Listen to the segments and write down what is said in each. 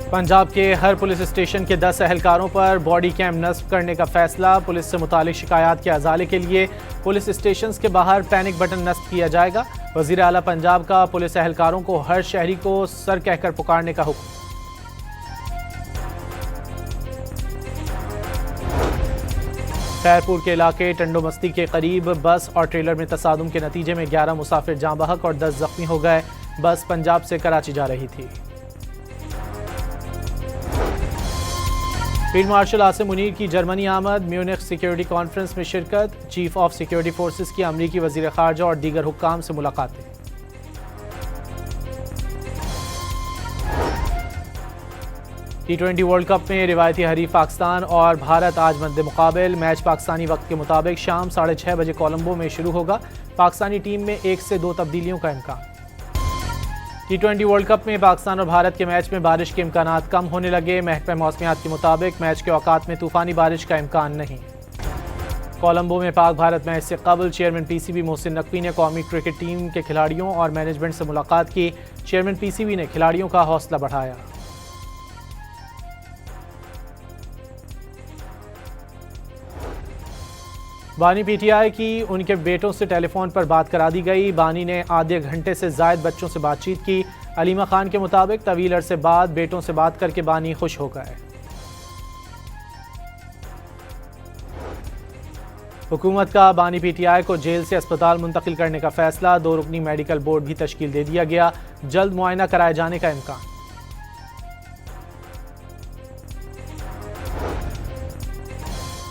पंजाब के हर police station के 10 एहलकारों पर बॉडी कैम नस्ब करने का फैसला। पुलिस से मुतालिक शिकायत के अजाले के लिए पुलिस स्टेशन के बाहर पैनिक बटन नस्ब किया जाएगा। वज़ीर आला पंजाब का पुलिस एहलकारों को हर शहरी को सर कहकर पुकारने का हुक्म। खैरपुर के इलाके टंडोमस्ती के करीब बस और ट्रेलर में तसादुम के नतीजे में 11 मुसाफिर जाँ बहक और 10 जख्मी हो गए। बस पंजाब से कराची जा रही थी। फील्ड मार्शल आसिम मुनीर की जर्मनी आमद, म्यूनिख सिक्योरिटी कॉन्फ्रेंस में शिरकत, चीफ ऑफ सिक्योरिटी फोर्सेस की अमरीकी वजीर खारजा और दीगर हुक्काम से मुलाकातें। T20 वर्ल्ड कप में रिवायती हरीफ पाकिस्तान और भारत आज मद्दे मुकाबिल। मैच पाकिस्तानी वक्त के मुताबिक शाम 6:30 बजे कोलंबो में शुरू होगा। पाकिस्तानी टीम में 1 से 2 तब्दीलियों का इम्कान। T20 वर्ल्ड कप में पाकिस्तान और भारत के मैच में बारिश के इम्कानात कम होने लगे। महकमा मौसमियात के मुताबिक मैच के औकात में तूफानी बारिश का इम्कान नहीं। कोलंबो में पाक भारत मैच से कबल चेयरमैन PCB मोहसिन नकवी ने कौमी क्रिकेट टीम के खिलाड़ियों और मैनेजमेंट से मुलाकात की। चेयरमैन PCB ने खिलाड़ियों का हौसला बढ़ाया। बानी PTI की उनके बेटों से टेलीफोन पर बात करा दी गई। बानी ने आधे घंटे से जायद बच्चों से बातचीत की। अलीमा खान के मुताबिक तवील अरसे बाद बेटों से बात करके बानी खुश हो गए। हुकूमत का बानी PTI को जेल से अस्पताल मुंतकिल करने का फैसला। 2 रुकनी मेडिकल बोर्ड भी तश्कील दे दिया गया। जल्द मुआयना कराए जाने का इम्कान।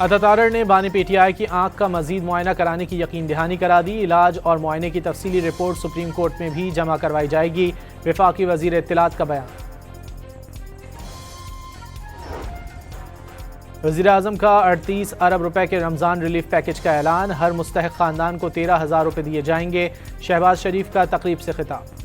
अतातारड़ ने बानी PTI की आंख का मजीद मुआयना कराने की यकीन दहानी करा दी। इलाज और मुआयने की तफसीली रिपोर्ट सुप्रीम कोर्ट में भी जमा करवाई जाएगी। वफाकी वजीर इत्तलात का बयान। वजीर आजम का 38 अरब रुपए के रमजान रिलीफ पैकेज का ऐलान। हर मुस्तहिक खानदान को 13,000 रुपए दिए जाएंगे। शहबाज शरीफ का तकरीब से खिताब।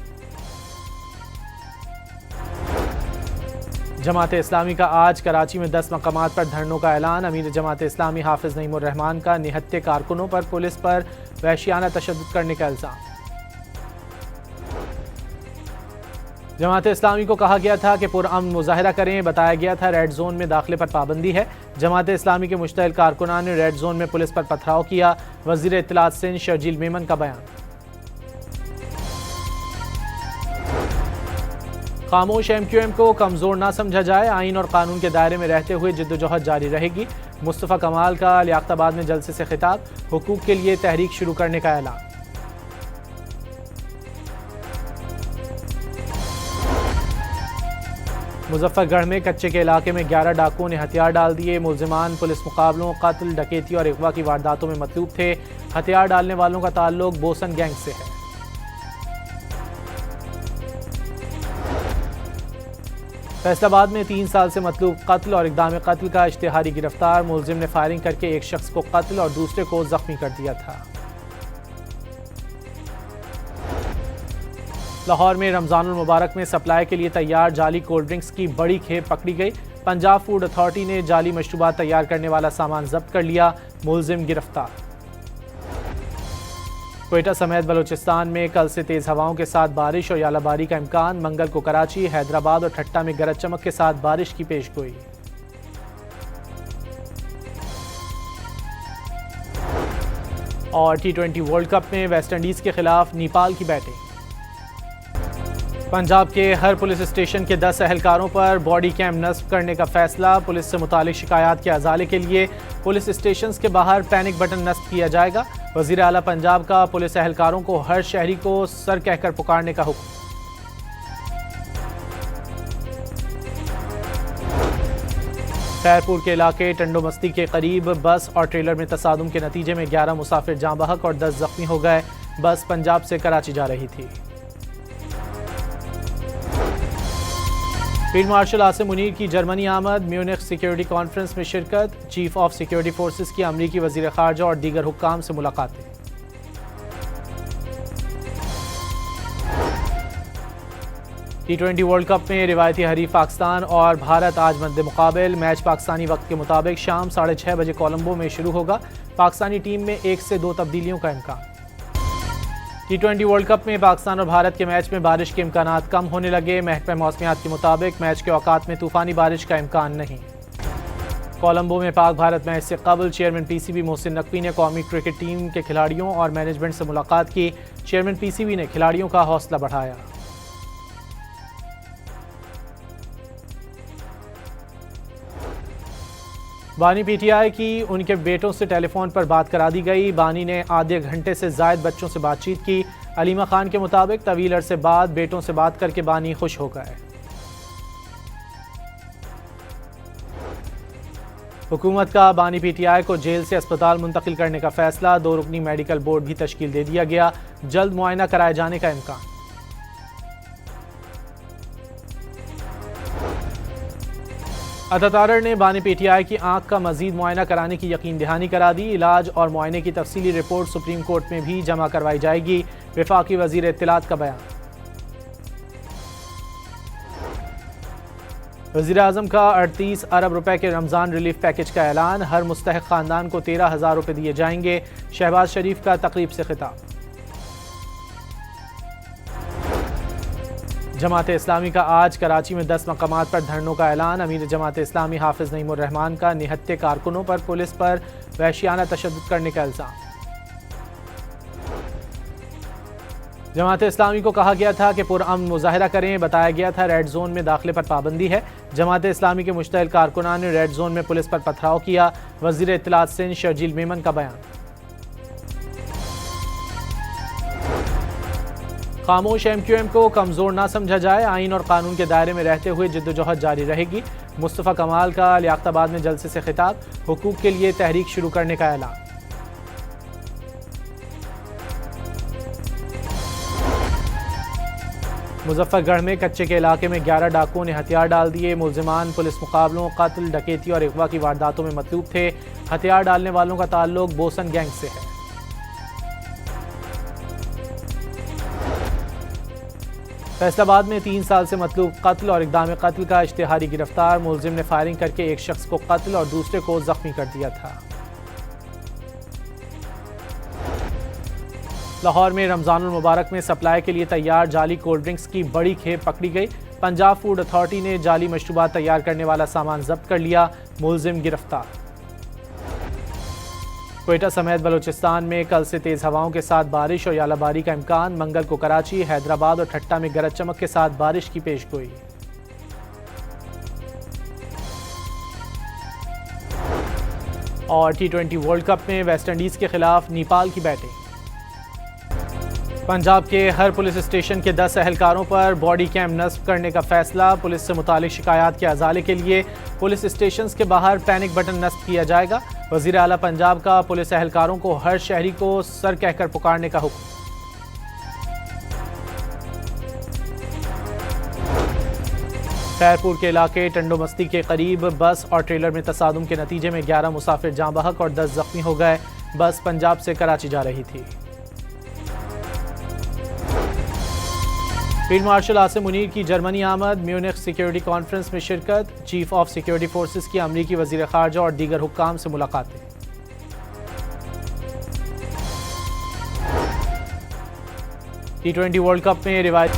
जमात इस्लामी का आज कराची में 10 मकामात पर धरनों का ऐलान। अमीर जमात इस्लामी हाफिज नईमुर रहमान का निहत्ते कारकुनों पर पुलिस पर वहशियाना तशद्दुद करने का इल्जाम। जमात इस्लामी को कहा गया था कि पुरअमन मुजाहिरा करें। बताया गया था रेड जोन में दाखिले पर पाबंदी है। जमात इस्लामी के मुश्तइल कारकुनान ने रेड जोन में पुलिस पर पथराव किया। वजीर इत्तलात सिंध शर्जील मेमन का बयान। खामोश MQM को कमजोर ना समझा जाए। आइन और कानून के दायरे में रहते हुए जिद्दोजहद जारी रहेगी। मुस्तफ़ा कमाल का लियाकताबाद में जलसे से खिताब। हुकूक के लिए तहरीक शुरू करने का ऐलान। मुजफ्फरगढ़ में कच्चे के इलाके में 11 डाकुओं ने हथियार डाल दिए। मुलजिमान पुलिस मुकाबलों, कत्ल, डकैती और अगवा की वारदातों में मतलूब थे। हथियार डालने वालों का ताल्लुक बोसन गैंग से है। फैसलाबाद में 3 साल से मतलूब कत्ल और इक़दाम कत्ल का इश्तिहारी गिरफ्तार। मुलजिम ने फायरिंग करके एक शख्स को कत्ल और दूसरे को जख्मी कर दिया था। लाहौर में रमजानुल मुबारक में सप्लाई के लिए तैयार जाली कोल्ड ड्रिंक्स की बड़ी खेप पकड़ी गई। पंजाब फूड अथॉरिटी ने जाली मशरूबात तैयार करने वाला सामान जब्त कर लिया। मुलजिम गिरफ्तार। क्वेटा समेत बलूचिस्तान में कल से तेज हवाओं के साथ बारिश और यालाबारी का इम्कान। मंगल को कराची, हैदराबाद और ठट्टा में गरज चमक के साथ बारिश की पेशगोई। और T20 वर्ल्ड कप में वेस्टइंडीज के खिलाफ नेपाल की बैटिंग। पंजाब के हर पुलिस स्टेशन के 10 एहलकारों पर बॉडी कैम नस्ब करने का फैसला। पुलिस से मुतालिक शिकायत के अजाले के लिए पुलिस स्टेशन के बाहर पैनिक बटन नस्ब किया जाएगा। वज़ीर आला पंजाब का पुलिस एहलकारों को हर शहरी को सर कहकर पुकारने का हुक्म। खैरपुर के इलाके टंडोमस्ती के करीब बस और ट्रेलर में तसादुम के नतीजे में 11 मुसाफिर जाँ बहक और 10 जख्मी हो गए। बस पंजाब से कराची जा रही थी। फील्ड मार्शल आसिम मुनीर की जर्मनी आमद, म्यूनिख सिक्योरिटी कॉन्फ्रेंस में शिरकत, चीफ ऑफ सिक्योरिटी फोर्सेस की अमरीकी वजीर खारजा और दीगर हुक्काम से मुलाकातें। T20 वर्ल्ड कप में रिवायती हरीफ पाकिस्तान और भारत आज मद्दे मुकाबिल। मैच पाकिस्तानी वक्त के मुताबिक शाम 6:30 बजे कोलंबो में शुरू होगा। पाकिस्तानी टीम में 1 से 2 तब्दीलियों का इम्कान। T20 वर्ल्ड कप में पाकिस्तान और भारत के मैच में बारिश के इम्कानात कम होने लगे। महकमा मौसमियात के मुताबिक मैच के औकात में तूफानी बारिश का इम्कान नहीं। कोलंबो में पाक भारत मैच से कबल चेयरमैन पीसीबी मोहसिन नकवी ने कौमी क्रिकेट टीम के खिलाड़ियों और मैनेजमेंट से मुलाकात की। चेयरमैन पीसीबी ने खिलाड़ियों का हौसला बढ़ाया। बानी पीटीआई की उनके बेटों से टेलीफोन पर बात करा दी गई। बानी ने आधे घंटे से जायद बच्चों से बातचीत की। अलीमा खान के मुताबिक तवील अरसे बाद बेटों से बात करके बानी खुश हो गए। हुकूमत का बानी पीटीआई को जेल से अस्पताल मुंतकिल करने का फैसला। 2 रुकनी मेडिकल बोर्ड भी तश्कील दे दिया गया। जल्द मुआयना कराए जाने का इम्कान। अतातारड़ ने बानी पीटीआई की आंख का मजीद मुआयना कराने की यकीन दहानी करा दी। इलाज और मुआयने की तफसीली रिपोर्ट सुप्रीम कोर्ट में भी जमा करवाई जाएगी। वफाकी वजीर इत्तलात का बयान। वजीर आजम का 38 अरब रुपए के रमजान रिलीफ पैकेज का ऐलान। हर मुस्तहिक खानदान को 13,000 रुपए दिए जाएंगे। शहबाज शरीफ का तकरीब से खिताब। जमात इस्लामी का आज कराची में 10 मकामात पर धरनों का ऐलान। अमीर जमात इस्लामी हाफिज नईमुर रहमान का निहत्ते कारकुनों पर पुलिस पर वहशियाना तशद्दुद करने का इल्जाम। जमात इस्लामी को कहा गया था कि पुरअमन मुजाहिरा करें। बताया गया था रेड जोन में दाखिले पर पाबंदी है। जमात इस्लामी के मुश्तइल कारकुनान ने रेड जोन में पुलिस पर पथराव किया। वजीर इत्तलात सिंध शर्जील मेमन का बयान। खामोश MQM को कमजोर ना समझा जाए। आइन और कानून के दायरे में रहते हुए जिद्दोजहद जारी रहेगी। मुस्तफ़ा कमाल का लियाकताबाद में जलसे से खिताब। हुकूक के लिए तहरीक शुरू करने का ऐलान। मुजफ्फरगढ़ में कच्चे के इलाके में 11 डाकुओं ने हथियार डाल दिए। मुलजिमान पुलिस मुकाबलों, कत्ल, डकैती और अगवा की वारदातों में मतलूब थे। हथियार डालने वालों का ताल्लुक बोसन गैंग से है। फैसलाबाद में 3 साल से मतलूब कत्ल और इक़दाम कत्ल का इश्तिहारी गिरफ्तार। मुलजिम ने फायरिंग करके एक शख्स को कत्ल और दूसरे को जख्मी कर दिया था। लाहौर में रमजानुल मुबारक में सप्लाई के लिए तैयार जाली कोल्ड ड्रिंक्स की बड़ी खेप पकड़ी गई। पंजाब फूड अथॉरिटी ने जाली मशरूबात तैयार करने वाला सामान जब्त कर लिया। मुलजिम गिरफ्तार। क्वेटा समेत बलूचिस्तान में कल से तेज हवाओं के साथ बारिश और यालाबारी का इम्कान। मंगल को कराची, हैदराबाद और ठट्टा में गरज चमक के साथ बारिश की पेशगोई। और T20 वर्ल्ड कप में वेस्टइंडीज के खिलाफ नेपाल की बैटिंग। पंजाब के हर पुलिस स्टेशन के 10 एहलकारों पर बॉडी कैम नस्ब करने का फैसला। पुलिस से मुतालिक शिकायत के अजाले के लिए पुलिस स्टेशन के बाहर पैनिक बटन नस्ब किया जाएगा। वजीर आला पंजाब का पुलिस एहलकारों को हर शहरी को सर कहकर पुकारने का हुक्म। खैरपुर के इलाके टंडोमस्ती के करीब बस और ट्रेलर में तसादुम के नतीजे में 11 मुसाफिर जाँ बहक और 10 जख्मी हो गए। बस पंजाब से कराची जा रही थी। फील्ड मार्शल आसिम मुनीर की जर्मनी आमद। म्यूनिख सिक्योरिटी कॉन्फ्रेंस में शिरकत। चीफ ऑफ सिक्योरिटी फोर्सेस की अमरीकी वजीर खारजा और दीगर हुक्काम से मुलाकातें। T20 वर्ल्ड कप में रिवायत